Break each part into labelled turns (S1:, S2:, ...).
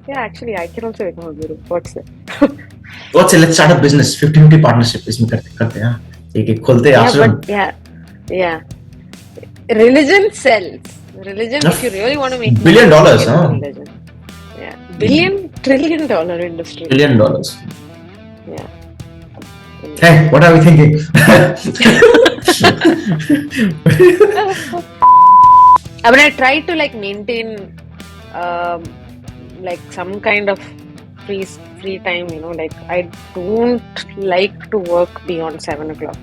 S1: Yeah, actually, I can also become a guru. What's it?
S2: What's it? Let's start a business. 50-50 partnership. इसमें करते हैं. एक खोलते हैं
S1: Yeah, but
S2: आश्रम.
S1: yeah. Religion sells. Religion, if you really want to make money,
S2: $1
S1: you can
S2: billion,
S1: get into
S2: huh?
S1: religion. Yeah. $1 trillion industry.
S2: $1 billion.
S1: Yeah. Anyway.
S2: Hey, what are we thinking?
S1: I mean, I try to like maintain like some kind of free time, like I don't like to work beyond 7 o'clock.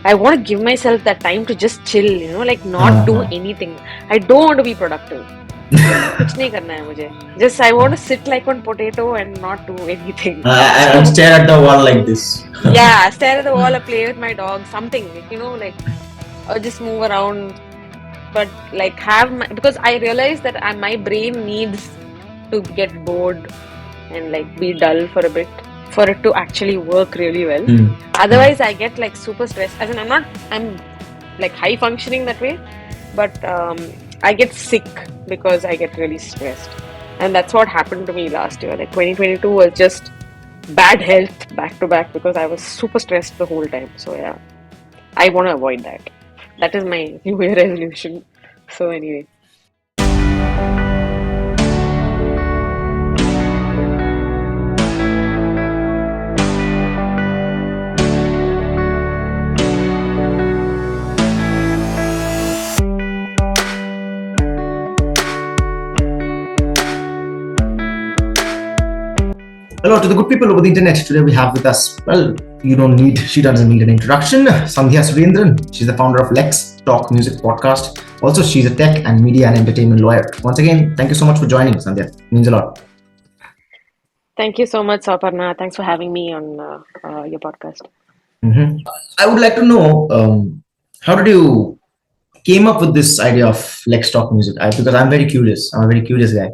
S1: I want to give myself that time to just chill, like not do anything. I don't want to be productive. कुछ नहीं करना है मुझे. Just I want to sit like one potato and not do anything.
S2: And stare at the wall like this.
S1: Yeah, stare at the wall or play with my dog, something, like, or just move around. But like because I realize that my brain needs to get bored and like be dull for a bit for it to actually work really well. Otherwise, I get like super stressed. As in, I'm like high functioning that way, but I get sick because I get really stressed. And that's what happened to me last year. Like 2022 was just bad health back to back because I was super stressed the whole time. So yeah, I want to avoid that. That is my New Year resolution. So anyway.
S2: Hello to the good people over the internet. Today we have with us, she doesn't need an introduction, Sandhya Surendran. She's the founder of Lex Talk music podcast. Also, she's a tech and media and entertainment lawyer. Once again, thank you so much for joining, Sandhya. It means a lot.
S1: Thank you so much, Saparna. Thanks for having me on your podcast.
S2: I would like to know, how did you came up with this idea of Lex Talk music? Because I'm very curious. I'm a very curious guy.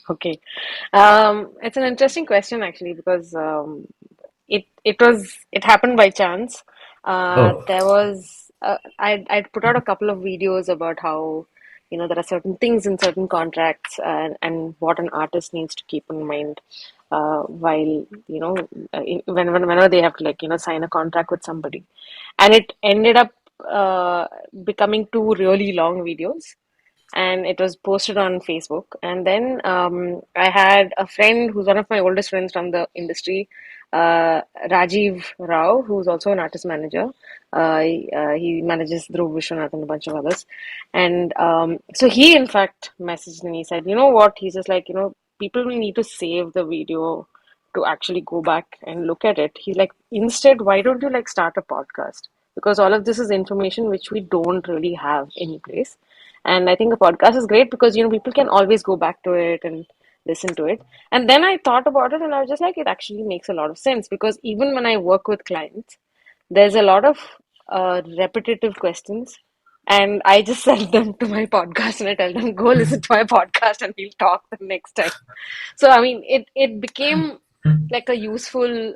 S1: Okay. It's an interesting question actually because it happened by chance. There was I'd put out a couple of videos about how there are certain things in certain contracts and what an artist needs to keep in mind while whenever they have to sign a contract with somebody, and it ended up becoming two really long videos. And it was posted on Facebook. And then I had a friend who's one of my oldest friends from the industry, Rajiv Rao, who's also an artist manager. He manages Dhruv Vishwanath and a bunch of others. And so he, in fact, messaged me. He said, you know what? He's just like, people will need to save the video to actually go back and look at it. He's like, instead, why don't you like start a podcast? Because all of this is information which we don't really have any place. And I think a podcast is great because people can always go back to it and listen to it. And then I thought about it and I was just like, it actually makes a lot of sense because even when I work with clients, there's a lot of repetitive questions. And I just send them to my podcast and I tell them, go listen to my podcast and we'll talk the next time. So, I mean, it became like a useful,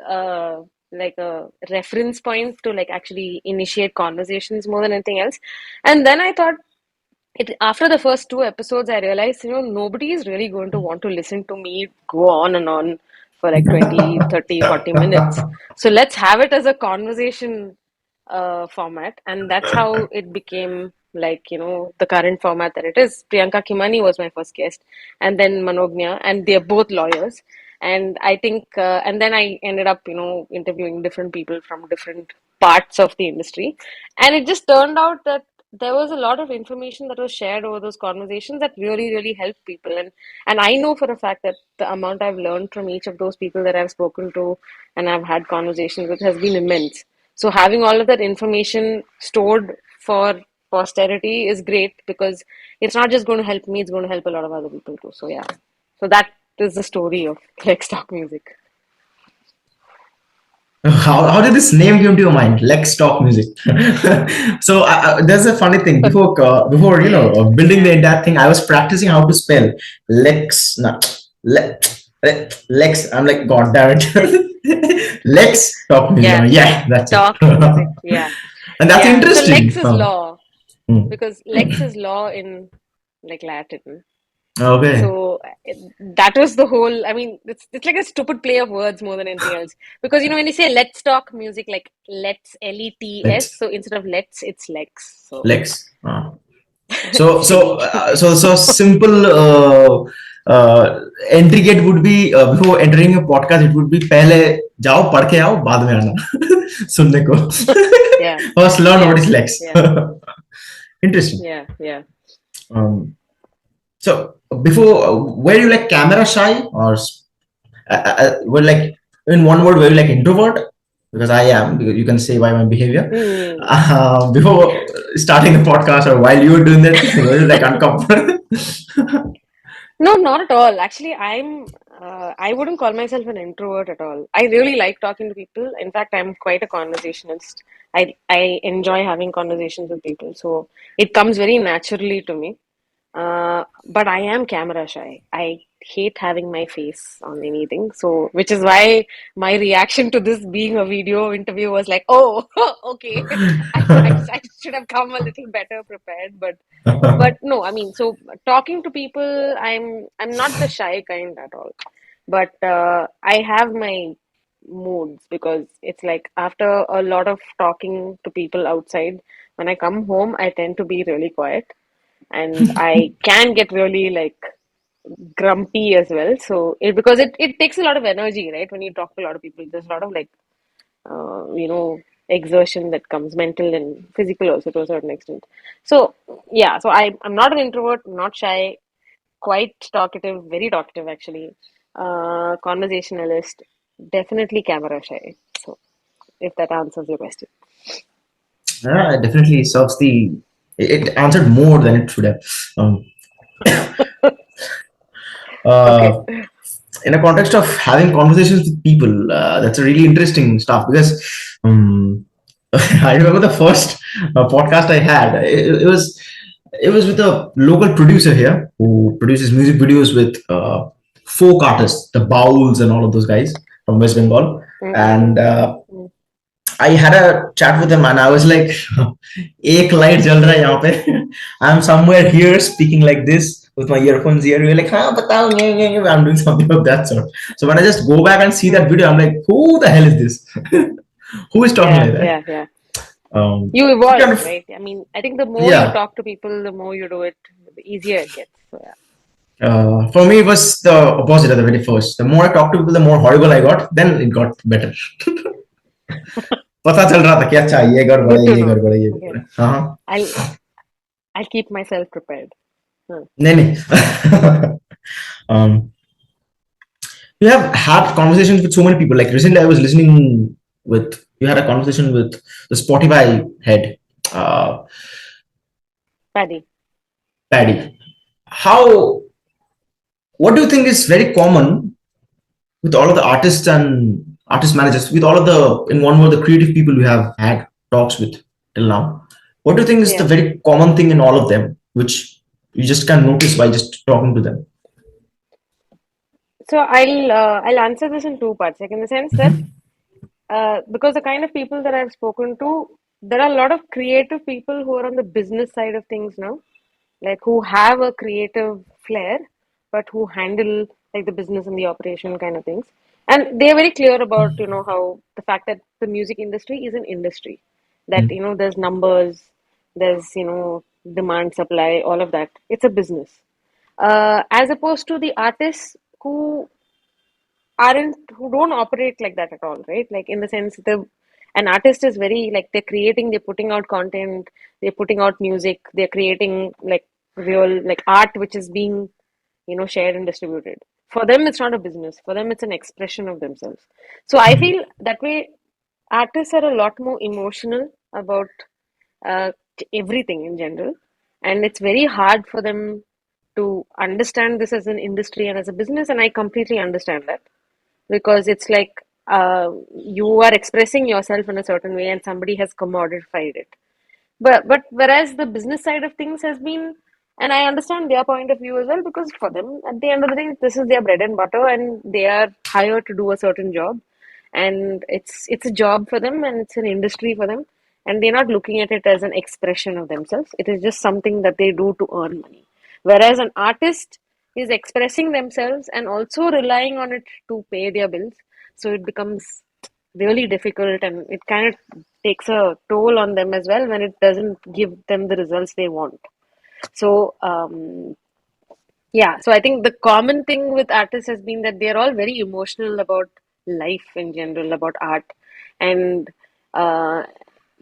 S1: like a reference point to like actually initiate conversations more than anything else. And then I thought, after the first two episodes, I realized, nobody is really going to want to listen to me go on and on for like 20, 30, 40 minutes. So let's have it as a conversation format. And that's how it became like, the current format that it is. Priyanka Kimani was my first guest, and then Manognya, and they're both lawyers. And I think, and then I ended up, interviewing different people from different parts of the industry. And it just turned out that there was a lot of information that was shared over those conversations that really, really helped people. And I know for a fact that the amount I've learned from each of those people that I've spoken to and I've had conversations with has been immense. So having all of that information stored for posterity is great because it's not just going to help me, it's going to help a lot of other people too. So yeah. So that is the story of Lex Talk Music.
S2: How did this name come to your mind? Lex Talk music. So there's a funny thing. Before building the entire thing, I was practicing how to spell Lex. Lex. I'm like, God damn it. Lex Talk music. Yeah, that's
S1: Talk
S2: it.
S1: music. Yeah.
S2: And that's interesting.
S1: So Lex is law because Lex is law in like Latin.
S2: Okay.
S1: So that was the whole. I mean, it's like a stupid play of words more than anything else. Because when you say let's talk music, like let's LETS,
S2: Let's
S1: so instead of let's, it's Lex. So
S2: Lex. So
S1: silly.
S2: simple entry gate would be before entering a podcast. It would be पहले जाओ पढ़ के आओ बाद में आना सुनने को.
S1: Yeah,
S2: First learn what
S1: yeah,
S2: is Lex.
S1: yeah,
S2: Interesting.
S1: yeah, yeah.
S2: Um, so before, were you like camera shy or were like in one word were you like introvert? Because I am. Because you can say by my behavior.
S1: Hmm.
S2: Before starting the podcast or while you were doing that, were you like uncomfortable?
S1: No, not at all. Actually, I wouldn't call myself an introvert at all. I really like talking to people. In fact, I'm quite a conversationalist. I enjoy having conversations with people, so it comes very naturally to me. But I am camera shy. I hate having my face on anything. So, which is why my reaction to this being a video interview was like, oh, okay. I should have come a little better prepared, but no, I mean, so talking to people, I'm not the shy kind at all. But I have my moods because it's like after a lot of talking to people outside, when I come home, I tend to be really quiet and I can get really like grumpy as well. So because it takes a lot of energy, right? When you talk to a lot of people, there's a lot of like exertion that comes, mental and physical also to a certain extent. So yeah, so I'm not an introvert, not shy, quite talkative, very talkative actually, conversationalist, definitely camera shy. So if that answers your question.
S2: Yeah, it definitely serves the. It answered more than it should have. Um,
S1: Okay.
S2: uh, in a context of having conversations with people, that's a really interesting stuff because I remember the first podcast I had. It was with a local producer here who produces music videos with folk artists, the Bowls and all of those guys from West Bengal. And
S1: Mm-mm-mm.
S2: I had a chat with him and I was like, एक light जल रहा है यहाँ पे. I'm somewhere here speaking like this with my earphones here. You're like, हाँ बताओ, I'm doing something of that sort. So when I just go back and see that video, I'm like, who the hell is this? Who is talking
S1: Yeah,
S2: like that?
S1: yeah, yeah. You
S2: So kind
S1: evolve,
S2: of,
S1: right? I mean, I think the more you
S2: yeah.
S1: talk to people, the more you do it, the easier it gets. So yeah.
S2: For me, it was the opposite at the very first. The more I talked to people, the more horrible I got. Then it got better. पता चल रहा था कि अच्छा ये गड़बड़ है,
S1: Good to
S2: ये
S1: know.
S2: गड़बड़ है, ये गड़बड़
S1: Okay.
S2: है. हाँ.
S1: I'll I'll keep myself prepared. Hmm.
S2: नहीं नहीं. um, you have had conversations with so many people. Like recently, I was listening with you had a conversation with the Spotify head, uh,
S1: Paddy.
S2: Paddy. How? What do you think is very common with all of the artists and artist managers, with all of the in one word the creative people you have had talks with till now? What do you think is the
S1: Yeah.
S2: very common thing in all of them, which you just can notice by just talking to them?
S1: So I'll answer this in two parts. Like in the sense that because the kind of people that I've spoken to, there are a lot of creative people who are on the business side of things now, like who have a creative flair, but who handle like the business and the operation kind of things. And they are very clear about, how the fact that the music industry is an industry, that, there's numbers, there's, demand, supply, all of that. It's a business. As opposed to the artists who don't operate like that at all, right? Like in the sense the an artist is very like they're putting out content, they're putting out music, they're creating like real like art which is being shared and distributed. For them it's not a business, for them it's an expression of themselves. So I feel that way artists are a lot more emotional about uh, everything in general, and it's very hard for them to understand this as an industry and as a business, and I completely understand that because it's like you are expressing yourself in a certain way and somebody has commodified it. But whereas the business side of things has been, and I understand their point of view as well, because for them at the end of the day this is their bread and butter and they are hired to do a certain job, and it's a job for them and it's an industry for them, and they're not looking at it as an expression of themselves. It is just something that they do to earn money. Whereas an artist, is expressing themselves and also relying on it to pay their bills. So it becomes really difficult, and it kind of takes a toll on them as well when it doesn't give them the results they want. So yeah, so I think the common thing with artists has been that they're all very emotional about life in general, about art, and uh,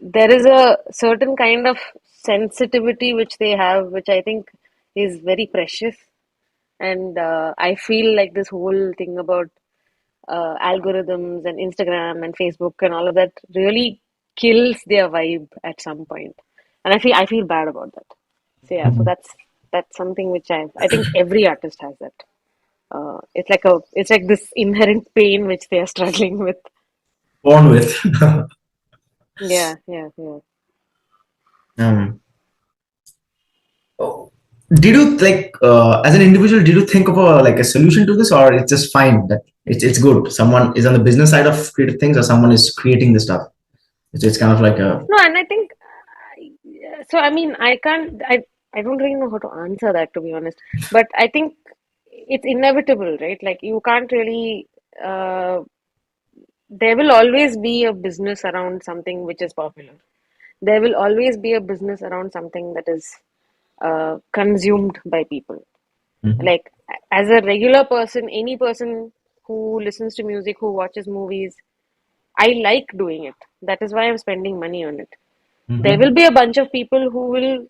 S1: there is a certain kind of sensitivity which they have, which I think is very precious. And I feel like this whole thing about algorithms and Instagram and Facebook and all of that really kills their vibe at some point, and I feel bad about that. So yeah, so that's something which I think every artist has that. It's like this inherent pain which they are struggling with.
S2: Born with.
S1: Yeah, yeah, yeah.
S2: um, oh, did you like as an individual? Did you think of a solution to this, or it's just fine that it's good? Someone is on the business side of creative things, or someone is creating the stuff. It's kind of like a.
S1: No, and I think so. I mean, I can't. I don't really know how to answer that, to be honest. But I think it's inevitable, right? Like you can't really. There will always be a business around something which is popular. There will always be a business around something that is consumed by people.
S2: Mhm.
S1: Like as a regular person, any person who listens to music, who watches movies, I like doing it. That is why I'm spending money on it. There will
S2: Mhm.
S1: be a bunch of people who will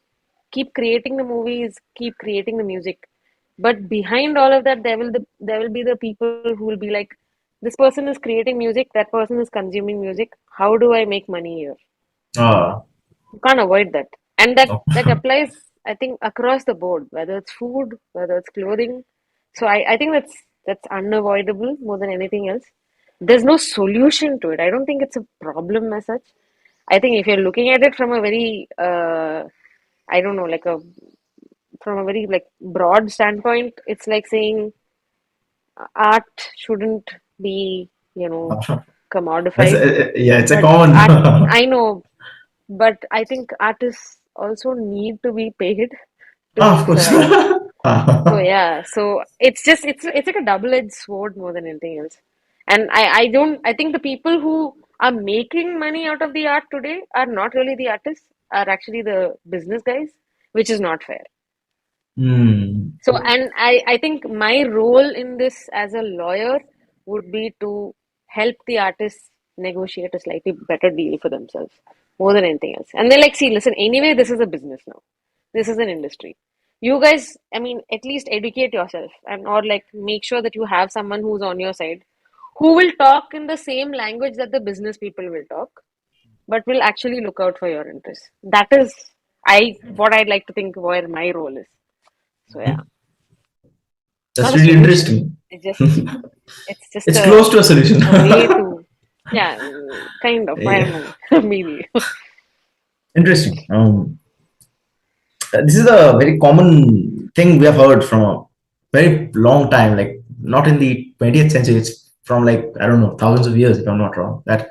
S1: keep creating the movies, keep creating the music. But behind all of that, there will be the people who will be like, this person is creating music, that person is consuming music. How do I make money here?
S2: Ah.
S1: You can't avoid that. And that
S2: Oh.
S1: applies, I think, across the board, whether it's food, whether it's clothing. So I think that's unavoidable more than anything else. There's no solution to it. I don't think it's a problem as such. I think if you're looking at it from a very I don't know, like a from a very like broad standpoint, it's like saying art shouldn't be,
S2: That's
S1: commodified.
S2: yeah, it's a
S1: But
S2: common.
S1: art, I know, but I think artists also need to be paid
S2: Ah, of
S1: to
S2: course.
S1: survive. So yeah, so it's like a double-edged sword more than anything else. And I think the people who are making money out of the art today are not really the artists, are actually the business guys, which is not fair.
S2: Hmm.
S1: So, and I think my role in this as a lawyer would be to help the artists negotiate a slightly better deal for themselves more than anything else. And they're like, see, listen, anyway, this is a business now. This is an industry. You guys, I mean, at least educate yourself and or like make sure that you have someone who's on your side who will talk in the same language that the business people will talk, but will actually look out for your interests. That is I what I'd like to think where my role is. So yeah. It's
S2: That's
S1: not a
S2: really
S1: solution.
S2: interesting.
S1: It's just
S2: It's close to a solution.
S1: a way to, yeah, kind of. I don't
S2: Yeah.
S1: know, maybe.
S2: Interesting. This is a very common thing we have heard from a very long time, like not in the 20th century, it's from like, I don't know, thousands of years, if I'm not wrong, that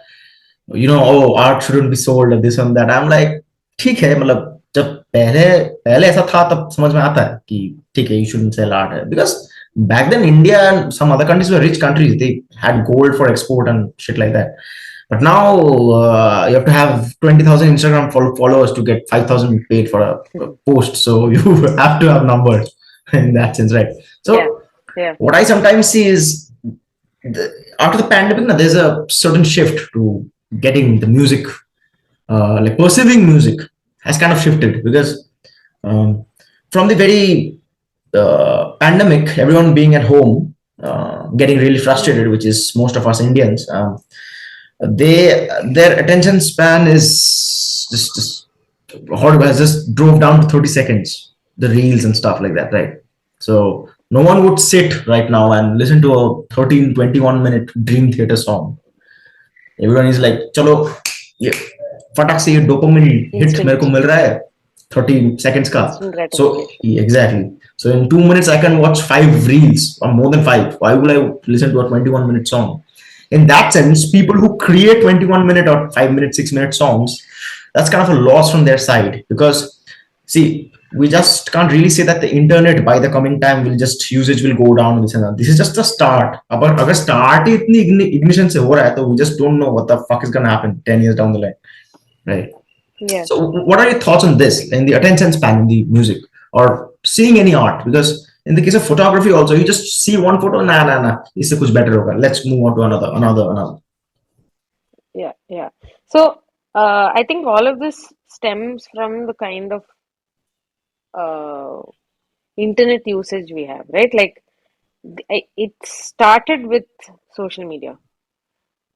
S2: oh, art shouldn't be sold or this and that. I'm like, ठीक है, मतलब जब पहले पहले ऐसा था तब समझ में आता है कि ठीक है, you shouldn't sell art, because back then India and some other countries were rich countries. They had gold for export and shit like that. But now you have to have 20,000 Instagram followers to get 5,000 paid for a post. So you have to have numbers in that sense, right?
S1: Yeah,
S2: So
S1: yeah.
S2: what I sometimes see is after the pandemic, now, there's a certain shift to getting the music, like perceiving music has kind of shifted because um, from the very pandemic, everyone being at home, getting really frustrated,
S1: Mm,
S2: which is most of us Indians. Their attention span is just horrible. Has just drove down to 30 seconds. The reels and stuff like that, right? So no one would sit right now and listen to a 13-21 minute Dream Theater song. Everyone is like, चलो ये फटाक से ये dopamine hit मेरे को
S1: instant,
S2: मिल रहा है 30 seconds का.
S1: instant
S2: So
S1: gratification.
S2: exactly. So in 2 minutes I can watch 5 reels or more than five. Why would I listen to a 21-minute song? In that sense, people who create 21-minute or 5 minute, 6 minute songs, that's kind of a loss from their side because see, we just can't really say that the internet by the coming time will just usage will go down, this and that. This is just the start. But अगर start ही इतनी ignition से हो रहा है, तो we just don't know what the fuck is gonna happen 10 years down the line, right?
S1: Yeah.
S2: So what are your thoughts on this in the attention span in the music or seeing any art? Because in the case of photography also, you just see one photo, nah, इससे कुछ better होगा, let's move on to another.
S1: Yeah, yeah. So, I think all of this stems from the kind of uh, internet usage we have, right? Like, it started with social media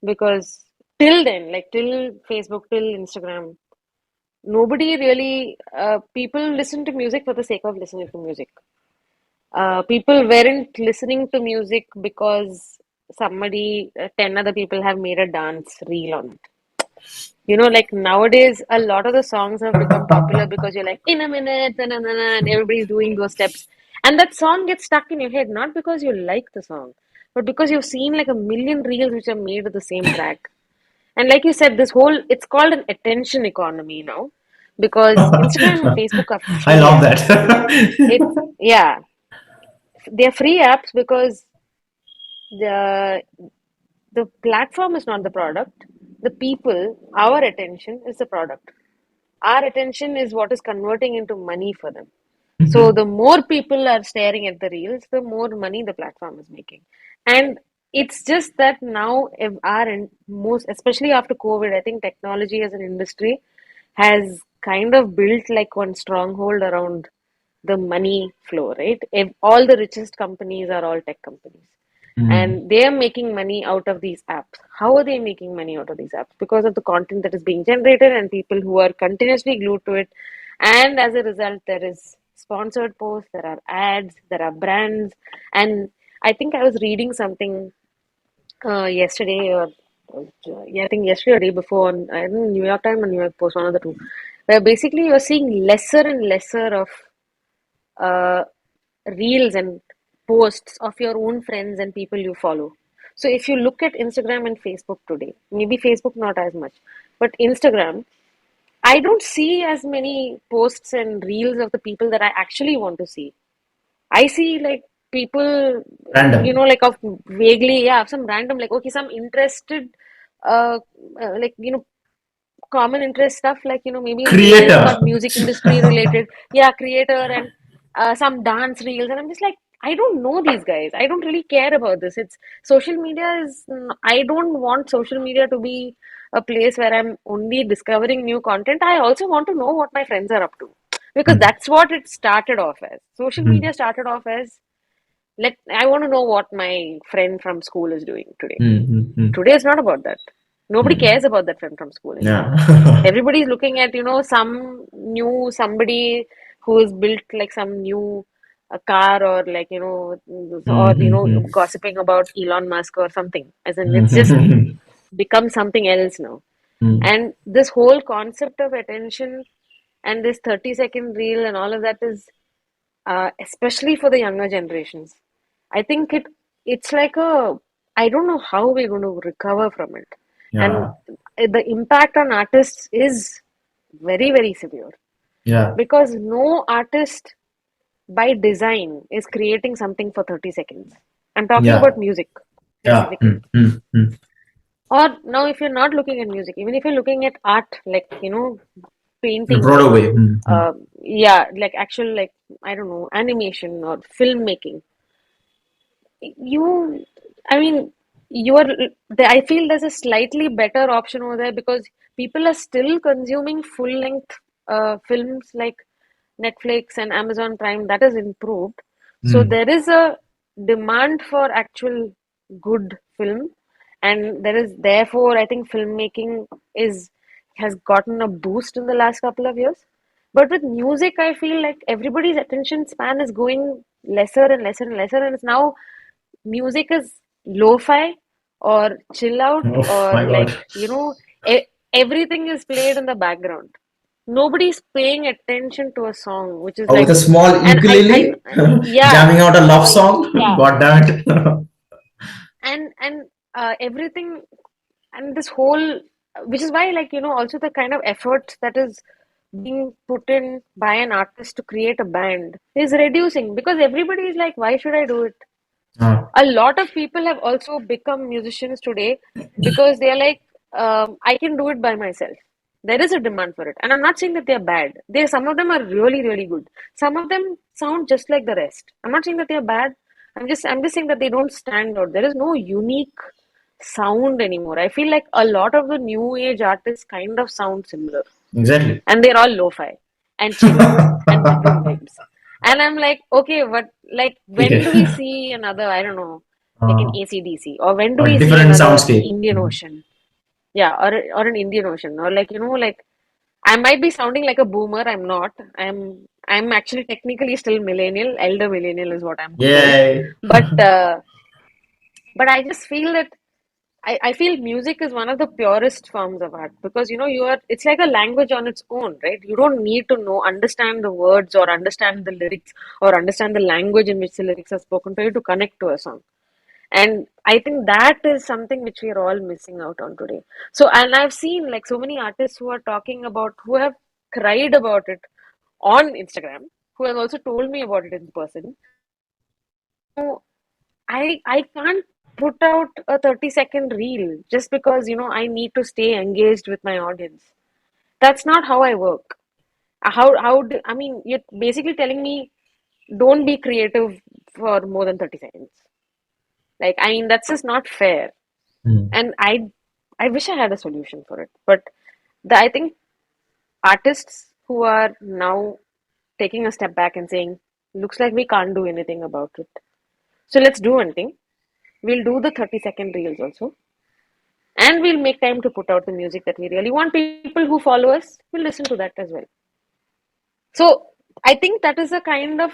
S1: because till then, like till Facebook, till Instagram, nobody really, people listen to music for the sake of listening to music. People weren't listening to music because somebody, 10 other people have made a dance reel on it. Like nowadays, a lot of the songs have become popular because you're like, in a minute, na, na, na, na, and everybody's doing those steps. And that song gets stuck in your head, not because you like the song, but because you've seen like a million reels which are made of the same track. And like you said, it's called an attention economy now because Instagram and Facebook are
S2: I
S1: free
S2: love
S1: apps. It,
S2: that.
S1: yeah, they're free apps because the the platform is not the product. The people, our attention is the product. Our attention is what is converting into money for them. So the more people are staring at the reels, the more money the platform is making. And it's just that now, if most, especially after COVID, I think technology as an industry has kind of built like one stronghold around the money flow, right? If all the richest companies are all tech companies
S2: Mm,
S1: and they are making money out of these apps. How are they making money out of these apps? Because of the content that is being generated and people who are continuously glued to it. And as a result, there is sponsored posts, there are ads, there are brands. And I think I was reading something yesterday or yeah, I think yesterday or day before on I don't know, New York Times or New York Post, one of the two, where basically you're seeing lesser and lesser of uh, reels and posts of your own friends and people you follow. So if you look at Instagram and Facebook today, maybe Facebook not as much, but Instagram, I don't see as many posts and reels of the people that I actually want to see. I see like people,
S2: random.
S1: like of vaguely, yeah, some random, like, okay, some interested, uh, like, common interest stuff, like, maybe it's got
S2: Creator.
S1: music industry related, yeah, creator and some dance reels. And I'm just like, I don't know these guys. I don't really care about this. It's social media I don't want social media to be a place where I'm only discovering new content. I also want to know what my friends are up to because
S2: Mm,
S1: that's what it started off as. Social
S2: mm,
S1: media started off as I want to know what my friend from school is doing today.
S2: mm.
S1: Today is not about that. Nobody
S2: Mm.
S1: cares about that friend from school anymore.
S2: Yeah.
S1: Everybody's looking at, some new somebody who has built like some new car or like, or,
S2: Mm,
S1: gossiping about Elon Musk or something. As in, it's just
S2: mm.
S1: become something else now.
S2: Mm.
S1: And this whole concept of attention and this 30-second reel and all of that is, especially for the younger generations. I think it's like I don't know how we're going to recover from it. And
S2: Yeah.
S1: the impact on artists is very, very severe
S2: Yeah.
S1: because no artist by design is creating something for 30 seconds. I'm talking
S2: Yeah.
S1: about music
S2: Yeah.
S1: specifically.
S2: Mm.
S1: Or now, if you're not looking at music, even if you're looking at art, like,
S2: In a
S1: paintings
S2: broader
S1: or,
S2: way. Mm.
S1: yeah, like actual, like, I don't know, animation or filmmaking, you, I mean, I feel there's a slightly better option over there because people are still consuming full length films like Netflix and Amazon Prime. That has improved. So
S2: Mm.
S1: there is a demand for actual good film, and there is therefore I think filmmaking is has gotten a boost in the last couple of years. But with music, I feel like everybody's attention span is going lesser and lesser and lesser, and it's now music is lo-fi or chill out
S2: Oh
S1: or
S2: my
S1: like,
S2: God.
S1: everything is played in the background. Nobody's paying attention to a song, which is
S2: Oh, with
S1: like,
S2: a small
S1: and
S2: ukulele,
S1: yeah,
S2: jamming out a love song.
S1: yeah,
S2: God damn it.
S1: and everything, and this whole, which is why, like, also the kind of effort that is being put in by an artist to create a band is reducing, because everybody is like, why should I do it?
S2: Uh,
S1: A lot of people have also become musicians today because they're like, I can do it by myself. There is a demand for it. And I'm not saying that they're bad. Some of them are really, really good. Some of them sound just like the rest. I'm not saying that they're bad. I'm just saying that they don't stand out. There is no unique sound anymore. I feel like a lot of the new age artists kind of sound similar,
S2: exactly.
S1: and they're all lo-fi and chill and bedroom vibes. And I'm like, okay, but like, when
S2: Okay.
S1: do we see another, I don't know, like an
S2: Uh,
S1: AC/DC, or when do
S2: or
S1: we see
S2: different
S1: another
S2: soundscape.
S1: Indian
S2: Mhm.
S1: Ocean? Yeah, or an Indian Ocean, or like, like, I might be sounding like a boomer. I'm not. I'm actually technically still millennial. Elder millennial is what I'm told.
S2: Yay.
S1: But but I just feel that I feel music is one of the purest forms of art, because it's like a language on its own, right? You don't need to understand the words, or understand the lyrics, or understand the language in which the lyrics are spoken for you to connect to a song. And I think that is something which we are all missing out on today. So, and I've seen like so many artists who are talking about, who have cried about it on Instagram, who have also told me about it in person, that I can't put out a 30-second reel just because I need to stay engaged with my audience. That's not how I work. I mean, you're basically telling me don't be creative for more than 30 seconds. Like, I mean, that's just not fair.
S2: Mm.
S1: And I wish I had a solution for it. But I think artists who are now taking a step back and saying, looks like we can't do anything about it. So let's do one thing. We'll do the 30-second reels also. And we'll make time to put out the music that we really want. People who follow us will listen to that as well. So I think that is a kind of,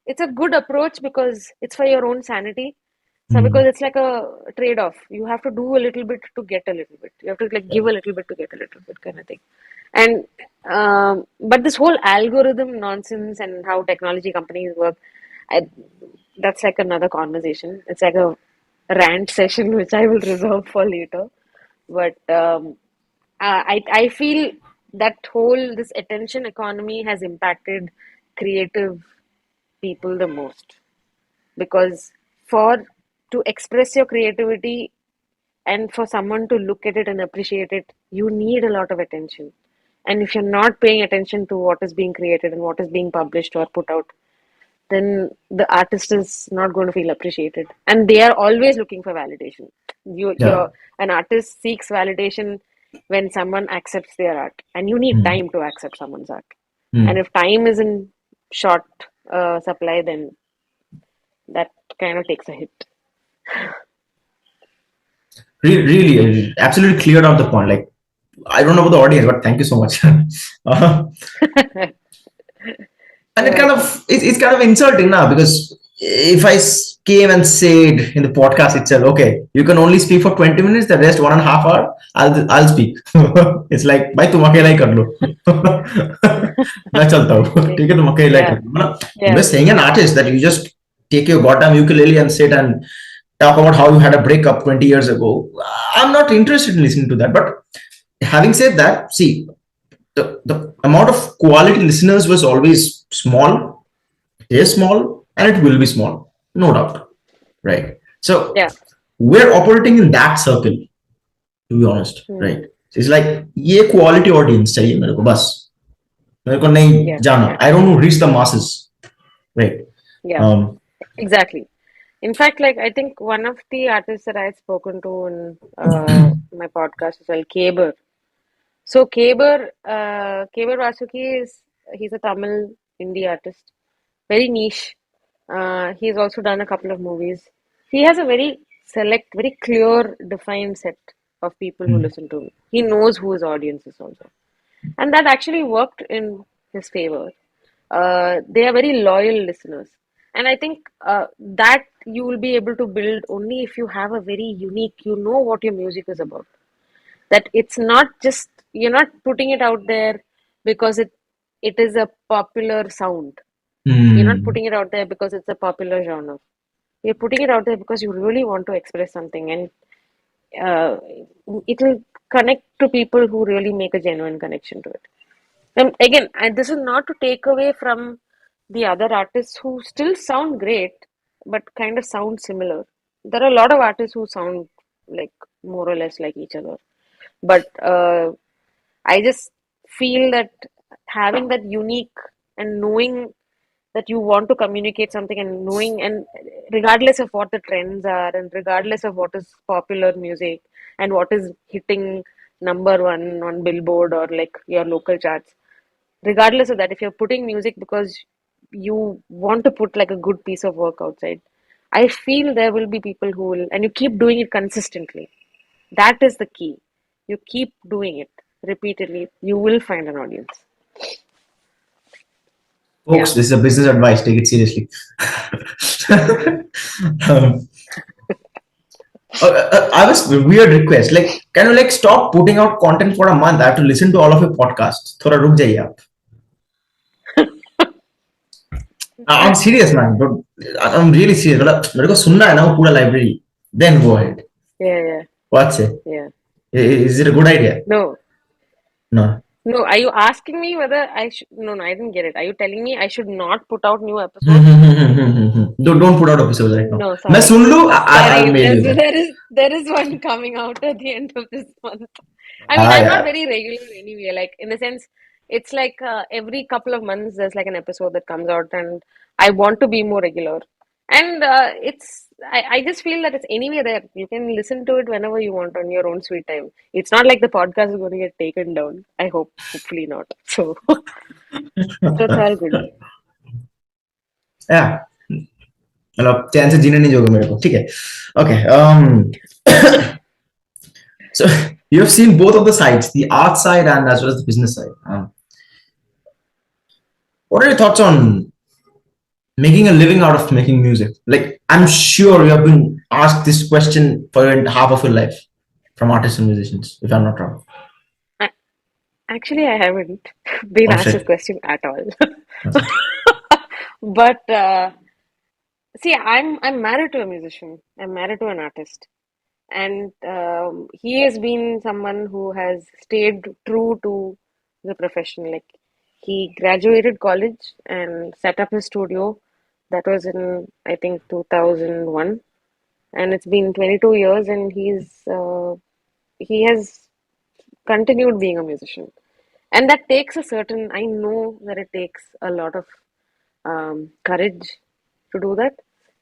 S1: it's a good approach because it's for your own sanity. So because
S2: Mm.
S1: it's like a trade-off. You have to do a little bit to get a little bit. You have to like
S2: Yeah.
S1: give a little bit to get a little bit, kind of thing. And but this whole algorithm nonsense and how technology companies work, I, that's like another conversation. It's like a rant session which I will reserve for later. But I feel that whole this attention economy has impacted creative people the most, because for to express your creativity and for someone to look at it and appreciate it, you need a lot of attention. And if you're not paying attention to what is being created and what is being published or put out, then the artist is not going to feel appreciated. And they are always looking for validation.
S2: Yeah.
S1: An artist seeks validation when someone accepts their art, and you need
S2: Mm.
S1: time to accept someone's art. And
S2: Mm.
S1: if time is in short supply, then that kind of takes a hit.
S2: Really, absolutely cleared out the point. Like, I don't know about the audience, but thank you so much. uh, and
S1: You're
S2: it kind
S1: welcome.
S2: of it's kind of insulting now, because if I came and said in the podcast itself, okay, you can only speak for 20 minutes, the rest 1.5 hour, I'll speak. It's like, भाई तुम अकेला ही कर लो. मैं चलता हूँ.
S1: Okay.
S2: ठीक है, तुम अकेला ही कर
S1: Yeah.
S2: लो. मतलब, if
S1: Yeah.
S2: you're saying an artist that you just take your goddamn ukulele and sit and talk about how you had a breakup 20 years ago, I'm not interested in listening to that. But having said that, see, the amount of quality listeners was always small, is small, and it will be small, no doubt, right? So
S1: Yeah.
S2: we're operating in that circle, to be honest,
S1: Hmm.
S2: right? So it's like, ये quality audience चाहिए मेरे को बस, मेरे को नहीं
S1: Yeah.
S2: जाना. I don't know, reach the masses, right?
S1: Yeah.
S2: Um,
S1: Exactly. In fact, like, I think one of the artists that I've spoken to in my podcast as well, Kaber. So Kaber Vasuki he's a Tamil indie artist, very niche. He's also done a couple of movies. He has a very select, very clear, defined set of people who
S2: mm,
S1: listen to him. He knows who his audience is also, and that actually worked in his favor. They are very loyal listeners, and I think that you will be able to build only if you have a very unique. You know what your music is about. That it's not just, you're not putting it out there because it is a popular sound. You're not
S2: mm,
S1: putting it out there because it's a popular genre. You're putting it out there because you really want to express something, and uh, it will connect to people who really make a genuine connection to it. And again, this is not to take away from the other artists who still sound great, but kind of sound similar. There are a lot of artists who sound like more or less like each other. But I just feel that having that unique and knowing that you want to communicate something and knowing, and regardless of what the trends are and regardless of what is popular music and what is hitting number one on Billboard or like your local charts, regardless of that, if you're putting music because you want to put like a good piece of work outside, I feel there will be people who will, and you keep doing it consistently. That is the key. You keep doing it repeatedly, you will find an audience. Yeah.
S2: Folks, this is a business advice. Take it seriously. um, I was weird request. Like, can you like stop putting out content for a month? I have to listen to all of your podcasts. थोड़ा रुक जाइए आप. I'm serious, man. But I'm really serious. मतलब मेरे को सुनना है ना वो पूरा library. Then go ahead.
S1: Yeah, yeah,
S2: What's it?
S1: yeah.
S2: Is it a good idea?
S1: No,
S2: No.
S1: no. Are you asking me whether I should? No, no, I didn't get it. Are you telling me I should not put out new episodes?
S2: Don't put out episodes right now.
S1: No,
S2: मैं
S1: sorry.
S2: सुन लूँ. I'll
S1: Sorry,
S2: mail you then.
S1: there is one coming out at the end of this month. I mean,
S2: Ah,
S1: I'm not
S2: yeah.
S1: very regular anyway. Like in the sense, it's like every couple of months there's like an episode that comes out, and I want to be more regular. And I just feel that it's anyway there. You can listen to it whenever you want on your own sweet time. It's not like the podcast is going to get taken down. I hope, hopefully not. So, so it's all good.
S2: Yeah. मतलब चैन से जीने नहीं दोगे मेरे को. ठीक है. Okay. So you have seen both of the sides, the art side and as well as the business side. What are your thoughts on making a living out of making music? Like, I'm sure you have been asked this question for half of your life from artists and musicians, if I'm not wrong.
S1: I, actually, I haven't been
S2: Oh
S1: asked this
S2: shit.
S1: question at all. But see, I'm married to a musician. I'm married to an artist, and he has been someone who has stayed true to the profession. Like he graduated college and set up his studio. That was in I think 2001, and it's been 22 years, and he has continued being a musician. And that takes a certain, I know that it takes a lot of courage to do that,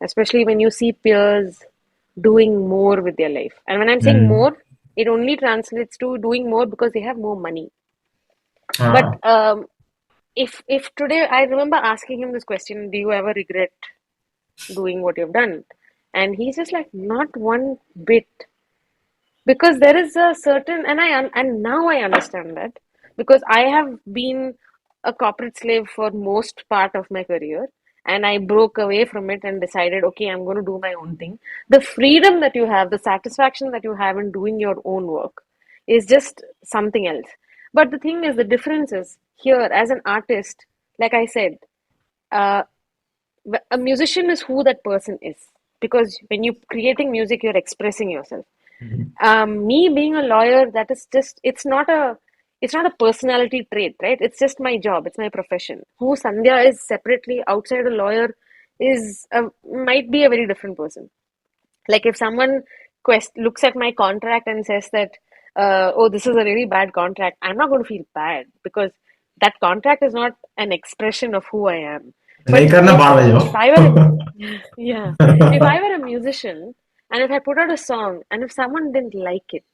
S1: especially when you see peers doing more with their life. And when I'm saying
S2: Mm.
S1: more, it only translates to doing more because they have more money. But
S2: Ah.
S1: if today I remember asking him this question, do you ever regret doing what you've done? And he's just like, not one bit, because there is a certain, and and now I understand that because I have been a corporate slave for most part of my career, and I broke away from it and decided, okay, I'm going to do my own thing. The freedom that you have, the satisfaction that you have in doing your own work is just something else. But the thing is, the difference is here as an artist, like I said, uh, a musician is who that person is, because when you're creating music you're expressing yourself. Me being a lawyer, that is just, it's not a personality trait, right? It's just my job, it's my profession. Who Sandhya is separately outside a lawyer is might be a very different person. Like if someone looks at my contract and says that, oh, this is a really bad contract, I'm not going to feel bad because that contract is not an expression of who I am.
S2: नहीं
S1: But
S2: करना बाहर में
S1: if I were a,
S2: जाओ.
S1: yeah, if I were a musician and if I put out a song and if someone didn't like it,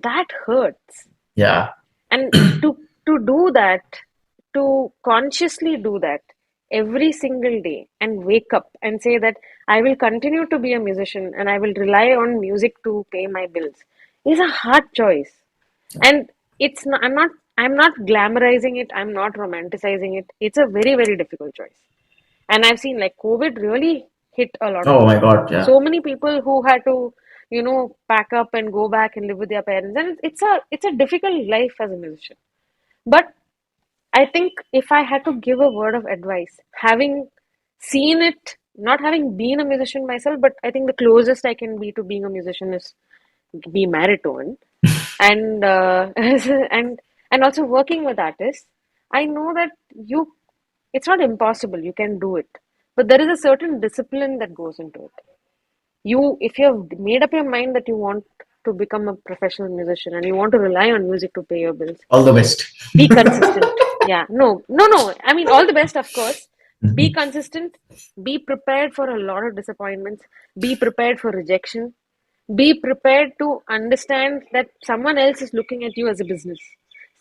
S1: that hurts.
S2: Yeah.
S1: And to do that, to consciously do that every single day and wake up and say that I will continue to be a musician and I will rely on music to pay my bills is a hard choice. And it's not, I'm not glamorizing it, I'm not romanticizing it. It's a very, very difficult choice. And I've seen like COVID really hit a lot of
S2: Oh my
S1: people.
S2: god. Yeah.
S1: So many people who had to, pack up and go back and live with their parents. And it's a difficult life as a musician. But I think if I had to give a word of advice, having seen it, not having been a musician myself, but I think the closest I can be to being a musician is be married to one, and and also working with artists. I know that it's not impossible, you can do it. But there is a certain discipline that goes into it. If you have made up your mind that you want to become a professional musician and you want to rely on music to pay your bills,
S2: All the best.
S1: be consistent. Yeah, no, no, no. I mean, all the best, of course. Be consistent. Be prepared for a lot of disappointments. Be prepared for rejection. Be prepared to understand that someone else is looking at you as a business.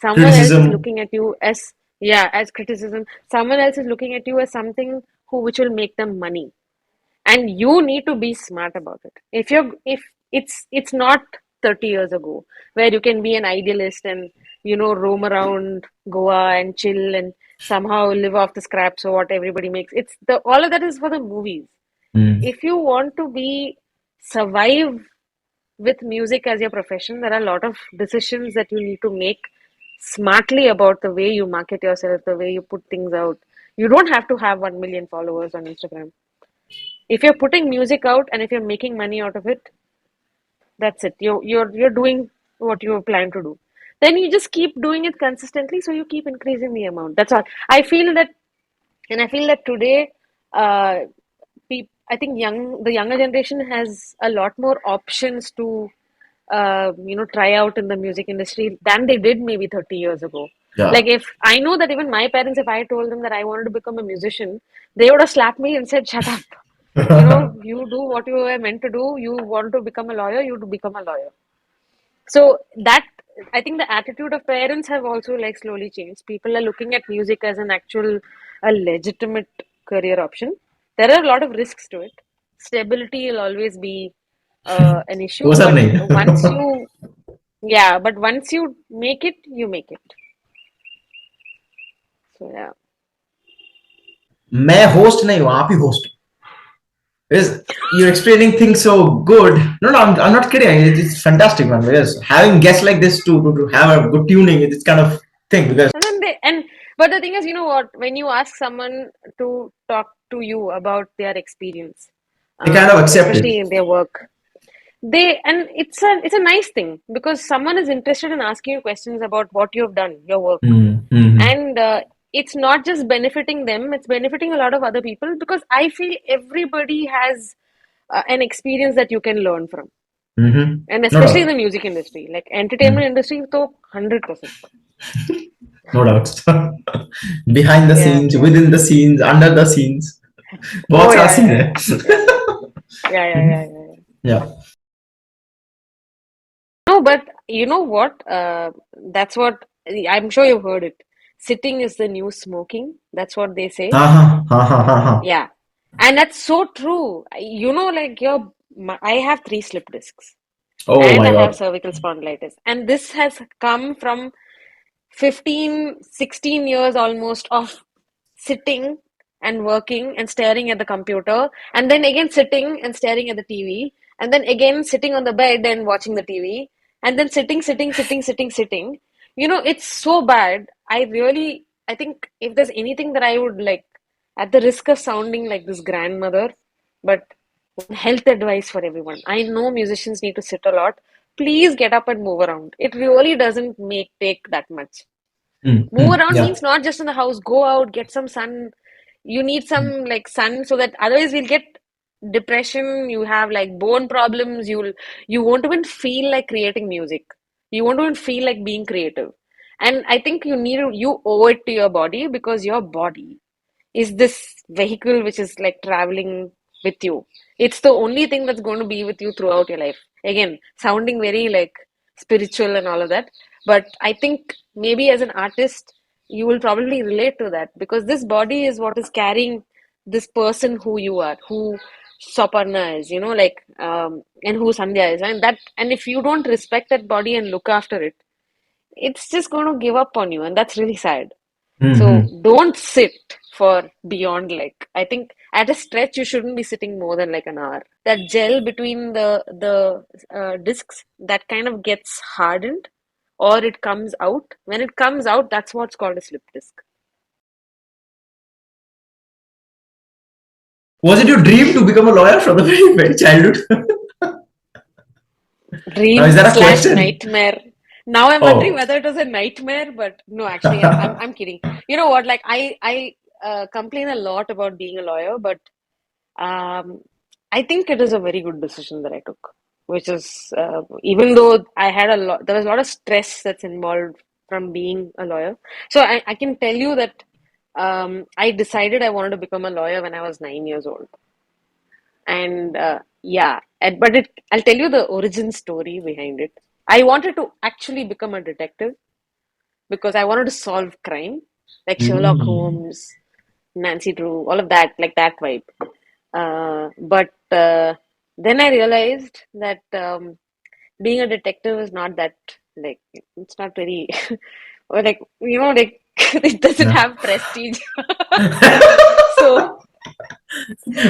S1: Someone else is
S2: Criticism.
S1: looking at you as, yeah, as criticism. Someone else is looking at you as something which will make them money, and you need to be smart about it. If it's not 30 years ago where you can be an idealist and roam around Goa and chill and somehow live off the scraps of what everybody makes. It's the all of that is for the movies.
S2: Mm.
S1: If you want to be survive with music as your profession, there are a lot of decisions that you need to make smartly about the way you market yourself, the way you put things out. You don't have to have 1 million followers on Instagram. If you're putting music out and if you're making money out of it, that's it. You're doing what you plan to do. Then you just keep doing it consistently, so you keep increasing the amount. That's all. I feel that today, uh, I think the younger generation has a lot more options to, try out in the music industry than they did maybe 30 years ago.
S2: Yeah.
S1: Like if I know that even my parents, if I told them that I wanted to become a musician, they would have slapped me and said, "Shut up. You do what you were meant to do. You want to become a lawyer, you to become a lawyer." So that I think the attitude of parents have also like slowly changed. People are looking at music as an actual, a legitimate career option. There are a lot of risks to it. Stability will always be an issue,
S2: वो सब
S1: but
S2: नहीं.
S1: once you make it, you make it. So yeah.
S2: मैं host नहीं हूँ, आप ही host. Because you're explaining things so good. No, no, I'm not kidding. It's fantastic, man. Because having guests like this to have a good tuning, it's kind of thing. Because
S1: And then but the thing is, you know what? When you ask someone to talk to you about their experience,
S2: they kind of accept it.
S1: especially in their work, and it's a nice thing because someone is interested in asking you questions about what you've done, your work,
S2: Mm-hmm.
S1: and it's not just benefiting them; it's benefiting a lot of other people because I feel everybody has an experience that you can learn from,
S2: Mm-hmm.
S1: and
S2: No
S1: especially in
S2: doubt.
S1: the music industry, like entertainment
S2: Mm.
S1: industry, so 100%.
S2: No doubt. Behind the
S1: Yeah,
S2: scenes,
S1: yeah.
S2: within the scenes, under the scenes.
S1: Oh
S2: बहुत सारा
S1: yeah,
S2: scene
S1: yeah,
S2: है.
S1: yeah, yeah, yeah, yeah, yeah, yeah, yeah.
S2: Yeah.
S1: No, but you know what? That's what I'm sure you've heard it. Sitting is the new smoking. That's what they say.
S2: हाँ हाँ हाँ हाँ हाँ हाँ.
S1: Yeah. And that's so true. Like I have 3 slip discs
S2: Oh
S1: and
S2: my
S1: I have
S2: God.
S1: cervical spondylitis. And this has come from 15, 16 years almost of sitting and working and staring at the computer, and then again sitting and staring at the TV, and then again sitting on the bed and watching the TV, and then sitting. It's so bad. I think if there's anything that I would like, at the risk of sounding like this grandmother, but one health advice for everyone. I know musicians need to sit a lot. Please get up and move around. It really doesn't take that much. Move around
S2: Yeah.
S1: means not just in the house. Go out, get some sun. You need some like sun so that otherwise we'll get depression. You have like bone problems. You won't even feel like creating music. You won't even feel like being creative. And I think you owe it to your body because your body is this vehicle which is like traveling with you. It's the only thing that's going to be with you throughout your life. Again, sounding very like spiritual and all of that. But I think maybe as an artist, you will probably relate to that because this body is what is carrying this person who you are, who Soparna is, and who Sandhya is. And if you don't respect that body and look after it, it's just going to give up on you. And that's really sad. So
S2: Mm-hmm.
S1: don't sit for beyond like I think at a stretch you shouldn't be sitting more than like an hour. That gel between the discs that kind of gets hardened or it comes out. When it comes out, that's what's called a slip disc.
S2: Was it your dream to become a lawyer from the very childhood? Now, is
S1: Dream
S2: that a
S1: slash
S2: question?
S1: nightmare. Now I'm wondering
S2: Oh.
S1: whether it was a nightmare, but no, actually, I'm kidding. You know what? Like I complain a lot about being a lawyer, but um, I think it is a very good decision that I took. Which is even though I had a lot, there was a lot of stress that's involved from being a lawyer. So I can tell you that I decided I wanted to become a lawyer when I was 9 years old. And yeah, but I'll tell you the origin story behind it. I wanted to actually become a detective because I wanted to solve crime, like Sherlock
S2: Mm.
S1: Holmes, Nancy Drew, all of that, like that vibe. But then I realized that being a detective is not that, like, it's not very, or like, like, it doesn't
S2: Yeah.
S1: have prestige. So,